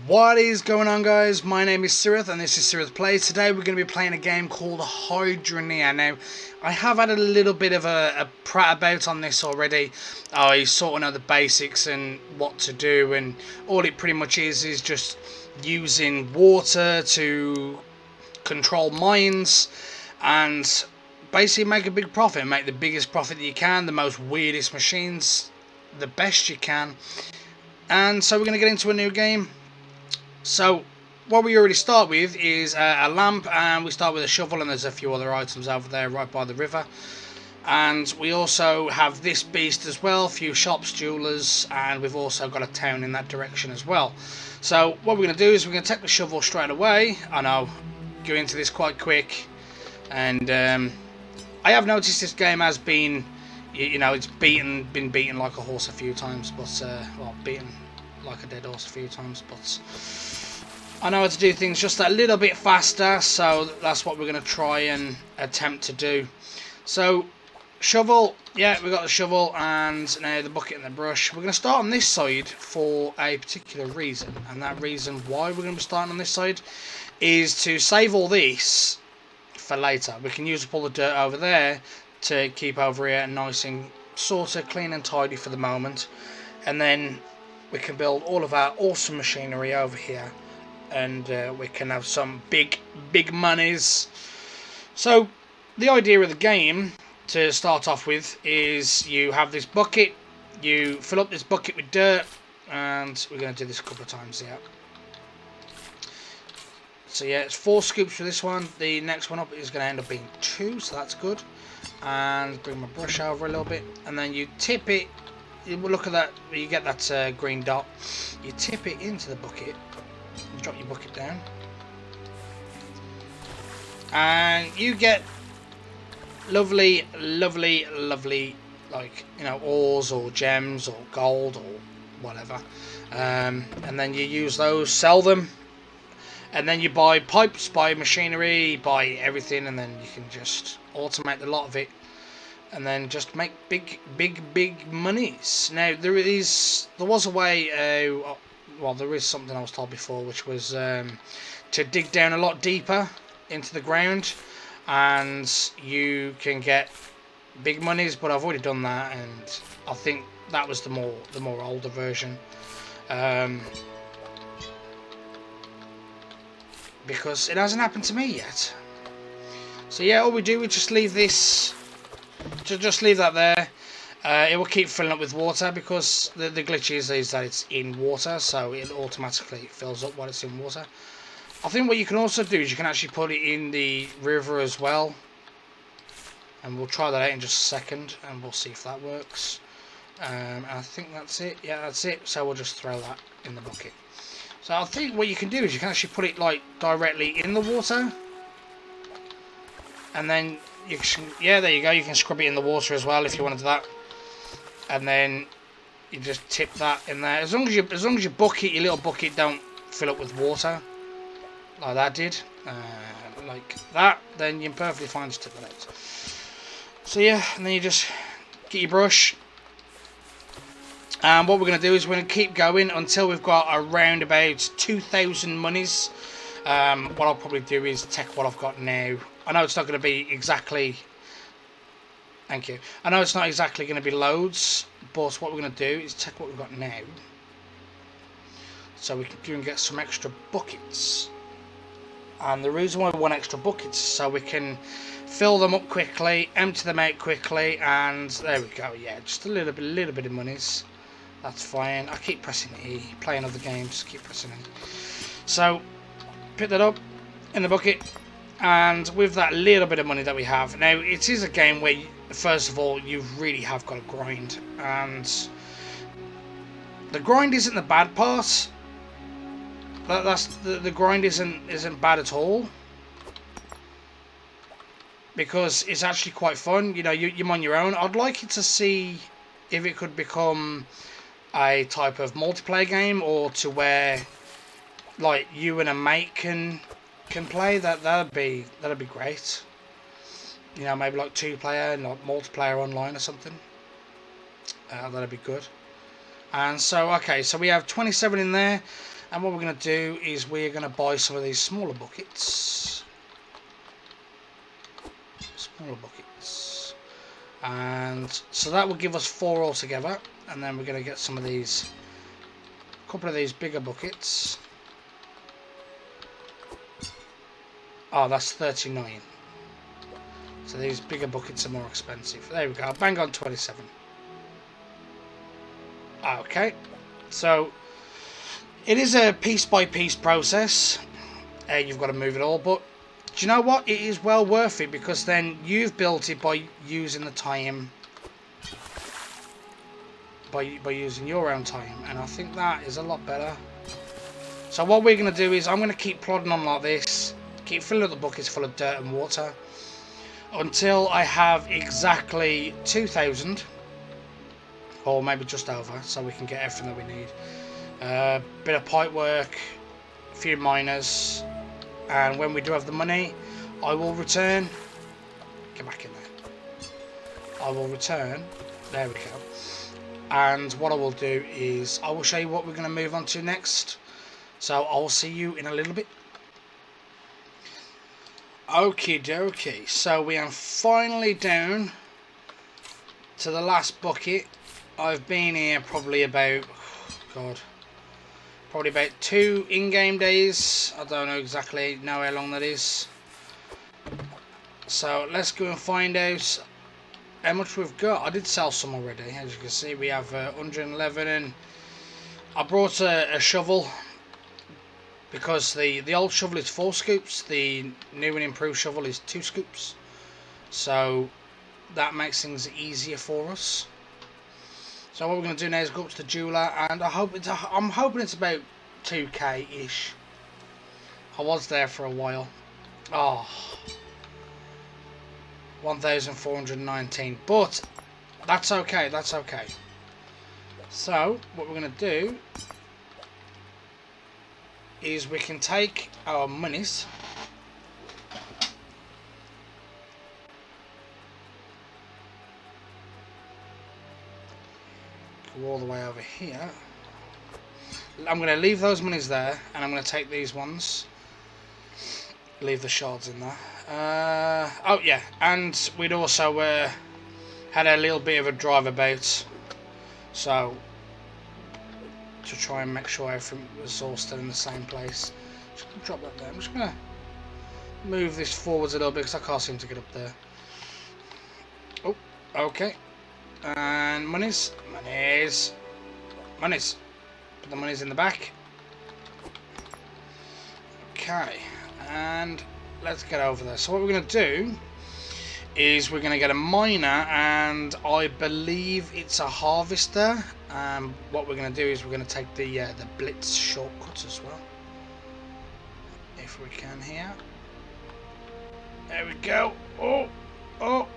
What is going on, guys? My name is Sirith and this is Sirith Plays. Today we're going to be playing a game called Hydroneer. Now, I have had a little bit of a prat about on this already. I sort of know the basics and what to do, and all it pretty much is just using water to control mines and basically make a big profit. Make the biggest profit that you can, the most weirdest machines, the best you can. And so we're going to get into a new game. So what we already start with is a lamp, and we start with a shovel, and there's a few other items over there right by the river. And we also have this beast as well, a few shops, jewelers, and we've also got a town in that direction as well. So what we're going to do is we're going to take the shovel straight away. I know, go into this quite quick, and I have noticed this game has been, you know, it's been beaten like a horse a few times, but well, beaten like a dead horse a few times, but I know how to do things just a little bit faster, so that's what we're going to try and attempt to do. So, shovel, yeah, we got the shovel, and now the bucket and the brush. We're going to start on this side for a particular reason, and that reason why we're going to be starting on this side is to save all this for later. We can use up all the dirt over there to keep over here nice and sort of clean and tidy for the moment, and then we can build all of our awesome machinery over here, and we can have some big monies. So the idea of the game to start off with is you have this bucket, you fill up this bucket with dirt, and we're going to do this a couple of times here. So yeah, it's 4 scoops for this one. The next one up is going to end up being 2, so that's good. And bring my brush over a little bit, and then you tip it. Look at that, you get that green dot. You tip it into the bucket, you drop your bucket down, and you get lovely, like, you know, ores or gems or gold or whatever. And then you use those, sell them, and then you buy pipes, buy machinery, buy everything, and then you can just automate a lot of it, and then just make big monies. Now there was a way, well, there is something I was told before, which was to dig down a lot deeper into the ground, and you can get big monies. But I've already done that, and I think that was the more older version, because it hasn't happened to me yet. So yeah, all we do is just leave this. Just leave that there. It will keep filling up with water, because the glitch is that it's in water, so it automatically fills up while it's in water. I think what you can also do is you can actually put it in the river as well, and we'll try that out in just a second, and we'll see if that works. And I think that's it. Yeah, that's it. So we'll just throw that in the bucket. So I think what you can do is you can actually put it like directly in the water, and then you can, yeah, there you go. You can scrub it in the water as well if you want to do that, and then you just tip that in there. As long as your bucket, your little bucket, don't fill up with water like that did, like that, then you're perfectly fine to tip that out. So yeah, and then you just get your brush, and what we're going to do is we're going to keep going until we've got around about 2,000 monies. What I'll probably do is take what I've got now. I know it's not going to be exactly... Thank you. I know it's not exactly going to be loads, but what we're going to do is take what we've got now, so we can go and get some extra buckets. And the reason why we want extra buckets is so we can fill them up quickly, empty them out quickly, and there we go. Yeah, just a little bit of monies. That's fine. I keep pressing E. Playing other games, keep pressing E. So pick that up in the bucket, and with that little bit of money that we have now, it is a game where first of all you really have got to grind, and the grind isn't the bad part. That's the grind isn't bad at all, because it's actually quite fun. You know, you're on your own. I'd like it to see if it could become a type of multiplayer game, or to where like you and a mate can play. That'd be great. You know, maybe like 2-player, not multiplayer online or something. That'd be good. And so, okay, so we have 27 in there. And what we're going to do is we're going to buy some of these smaller buckets. And so that will give us 4 altogether. And then we're going to get some of these, a couple of these bigger buckets. Oh, that's 39. So these bigger buckets are more expensive. There we go. Bang on 27. Okay. So it is a piece by piece process. You've got to move it all, but do you know what? It is well worth it, because then you've built it by using the time, by using your own time, and I think that is a lot better. So what we're going to do is I'm going to keep plodding on like this, keep filling up the buckets full of dirt and water until I have exactly 2,000, or maybe just over, so we can get everything that we need. Bit of pipe work, a few miners, and when we do have the money, I will return. Get back in there. I will return. There we go. And what I will do is I will show you what we're going to move on to next. So I'll see you in a little bit. Okie dokie. So we are finally down to the last bucket. I've been here probably about, probably about 2 in-game days. I don't know how long that is. So let's go and find out how much we've got. I did sell some already. As you can see, we have 111, and I brought a shovel, because the old shovel is 4 scoops. The new and improved shovel is 2 scoops. So that makes things easier for us. So what we're going to do now is go up to the jeweler, and I'm hoping it's about 2k-ish. I was there for a while. Oh, 1,419, but that's okay, that's okay. So what we're going to do is we can take our monies, go all the way over here. I'm going to leave those monies there, and I'm going to take these ones, leave the shards in there. Oh yeah, and we'd also had a little bit of a drive about, so to try and make sure everything was all still in the same place. Just gonna drop that there. I'm just going to move this forwards a little bit, because I can't seem to get up there. Oh, okay. And monies. Put the monies in the back. Okay, and let's get over there. So what we're going to do is we're going to get a miner, and I believe it's a harvester. What we're going to do is we're going to take the blitz shortcut as well, if we can here. There we go. Oh,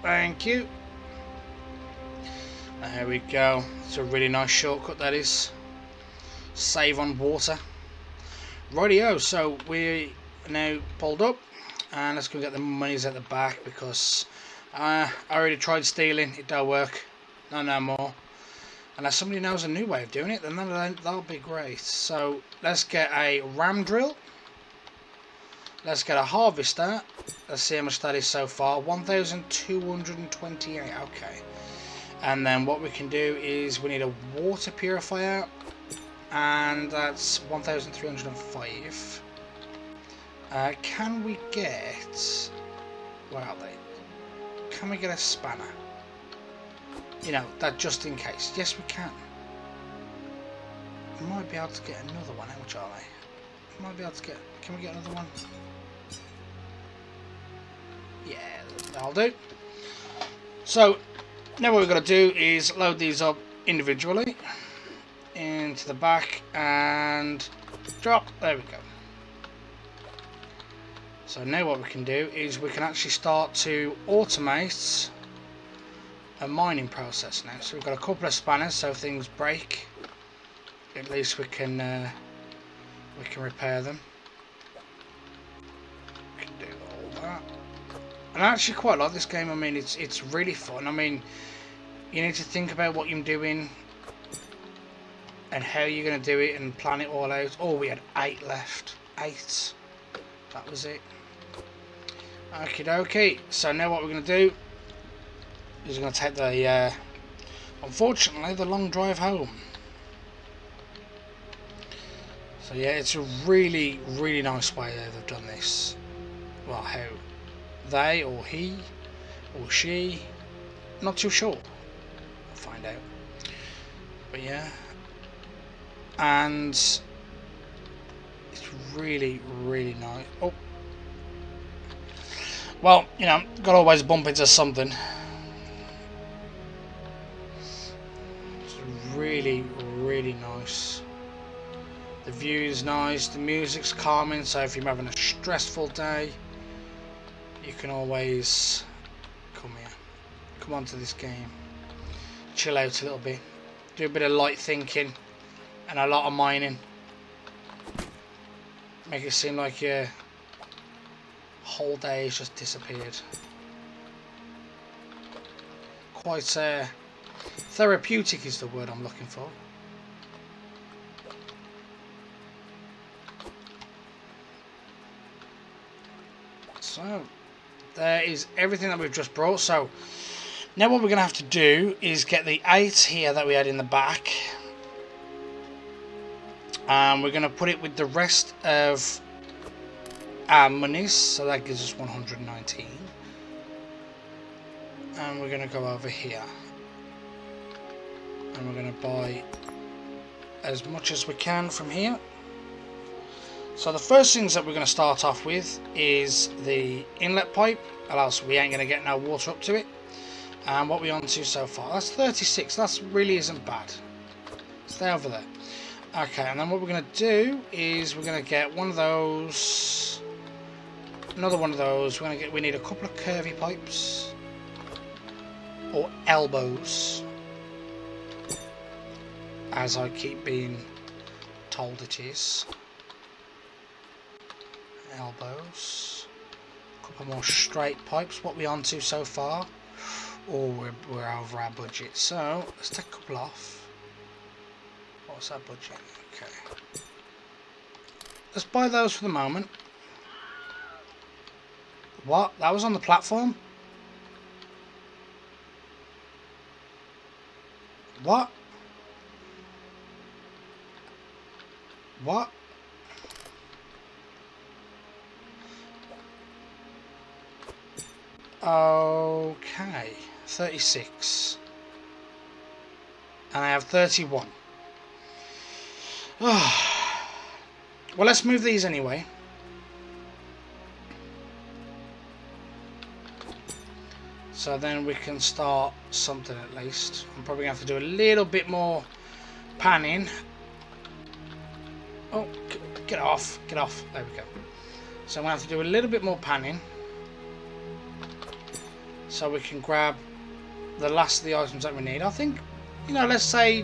thank you. There we go. It's a really nice shortcut, that is. Save on water. Rightio, so we are now pulled up, and let's go get the monies at the back, because I already tried stealing. It don't work. No more. Unless somebody knows a new way of doing it, then that'll be great. So let's get a ram drill. Let's get a harvester. Let's see how much that is so far. 1,228. Okay. And then what we can do is we need a water purifier, and that's 1,305. Can we get... where are they? Can we get a spanner? You know, that just in case. Yes, we can. We might be able to get another one. How much are they? We might be able to get... Can we get another one? Yeah, that'll do. So now what we've got to do is load these up individually into the back and drop. There we go. So now what we can do is we can actually start to automate a mining process now. So we've got a couple of spanners, so if things break, at least we can repair them. We can do all that. And I actually quite like this game. I mean, it's really fun. I mean, you need to think about what you're doing, and how you're going to do it and plan it all out. Oh, we had 8 left. 8. That was it. Okie dokie. So now what we're going to do is we're going to take the, unfortunately, the long drive home. So yeah, it's a really, really nice way that they've done this. Well, how they or he or she, not too sure. I'll find out. But yeah, and it's really, really nice. Oh, well, you know, got to always bump into something. It's really, really nice. The view is nice, the music's calming, so if you're having a stressful day, you can always come onto this game, chill out a little bit, do a bit of light thinking and a lot of mining, make it seem like your whole day has just disappeared. Quite therapeutic is the word I'm looking for. So there is everything that we've just brought. So now what we're going to have to do is get the 8 here that we had in the back, and we're going to put it with the rest of our monies, so that gives us 119, and we're going to go over here and we're going to buy as much as we can from here. So the first things that we're going to start off with is the inlet pipe, or else we ain't going to get no water up to it. And what we're on to so far, that's 36, that really isn't bad. Stay over there. Okay, and then what we're going to do is we're going to get one of those, another one of those. We need a couple of curvy pipes, or elbows, as I keep being told it is. Elbows, a couple more straight pipes. What we on to so far? Oh, we're over our budget, so let's take a couple off. What's our budget? Okay, let's buy those for the moment. What? That was on the platform? What? What? Okay, 36, and I have 31. Well, let's move these anyway. So then we can start something at least. I'm probably going to have to do a little bit more panning. Oh, get off, get off. There we go. So I'm going to have to do a little bit more panning, so we can grab the last of the items that we need. I think, you know, let's say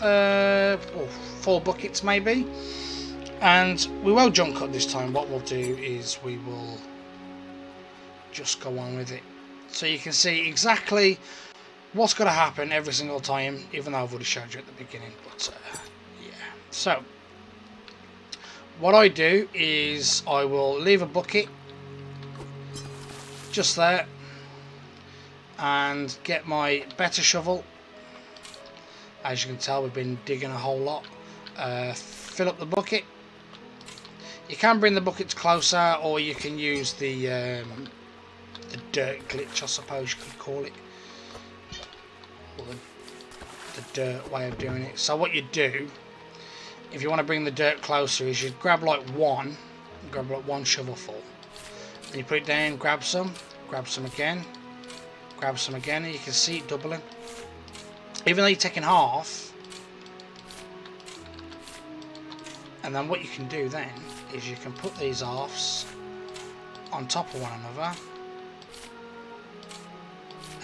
4 buckets maybe, and we won't jump cut this time. What we'll do is we will just go on with it, so you can see exactly what's going to happen every single time, even though I've already showed you at the beginning. But yeah, so what I do is I will leave a bucket just there and get my better shovel. As you can tell, we've been digging a whole lot. Fill up the bucket. You can bring the buckets closer, or you can use the dirt glitch, I suppose you could call it, or the dirt way of doing it. So what you do, if you want to bring the dirt closer, is you grab like one shovelful, and you put it down, grab some again, grab some again, and you can see it doubling. Even though you're taking half, and then what you can do then is you can put these halves on top of one another,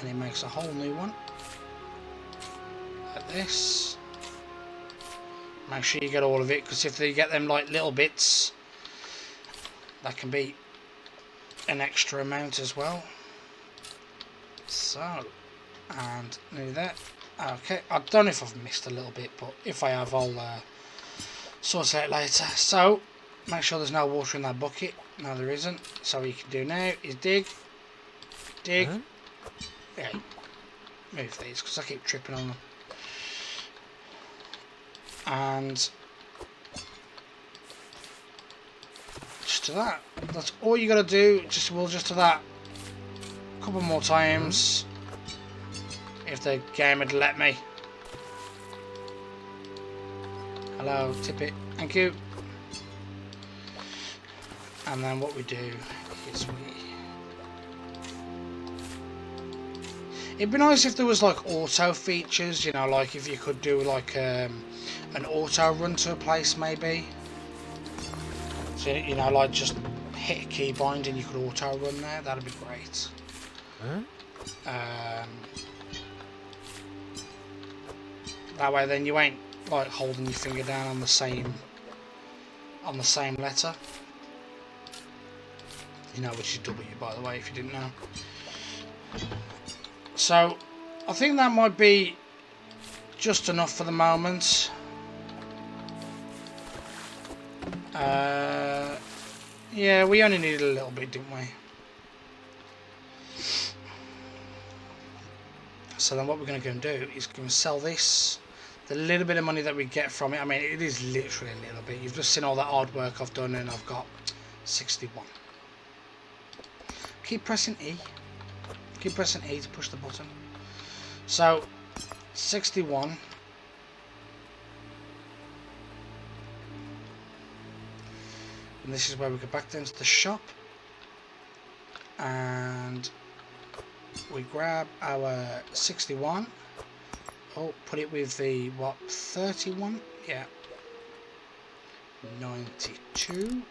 and it makes a whole new one like this. Make sure you get all of it, because if you get them like little bits, that can be an extra amount as well. So, and do that. Okay, I don't know if I've missed a little bit, but if I have, I'll sort it out later. So, make sure there's no water in that bucket. No, there isn't. So what you can do now is dig. Dig. Yeah. Move these, because I keep tripping on them. And just do that. That's all you got to do. We'll just do that a couple more times. If the game had let me. Hello, Tippet. Thank you. And then what we do is it'd be nice if there was like auto features, you know, like if you could do like an auto run to a place maybe. So, you know, like just hit a keybind and you could auto run there. That'd be great. That way then you ain't like holding your finger down on the same letter. You know, which is W, by the way, if you didn't know. So I think that might be just enough for the moment. Yeah, we only needed a little bit, didn't we? So then what we're going to go and do is go and sell this. The little bit of money that we get from it, I mean, it is literally a little bit. You've just seen all that hard work I've done, and I've got 61. Keep pressing E. Keep pressing E to push the button. So, 61. And this is where we go back down to the shop. And we grab our 61. Oh, put it with the, what, 31? Yeah. 92.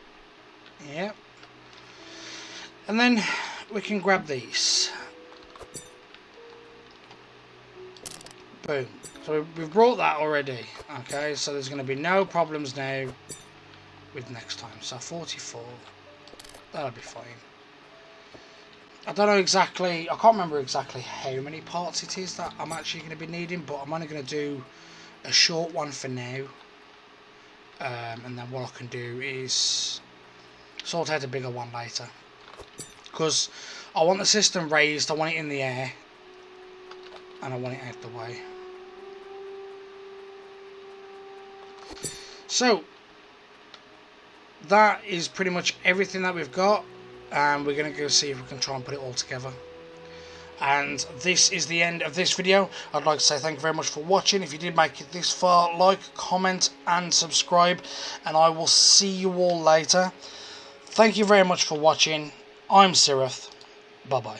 Yeah. And then we can grab these. Boom. So we've brought that already. Okay, so there's going to be no problems now with next time. So 44. That'll be fine. I don't know exactly, I can't remember exactly how many parts it is that I'm actually going to be needing, but I'm only going to do a short one for now. And then what I can do is sort out a bigger one later. Because I want the system raised, I want it in the air, and I want it out the way. So, that is pretty much everything that we've got. And we're going to go see if we can try and put it all together. And this is the end of this video. I'd like to say thank you very much for watching. If you did make it this far, like, comment and subscribe. And I will see you all later. Thank you very much for watching. I'm Sirith. Bye bye.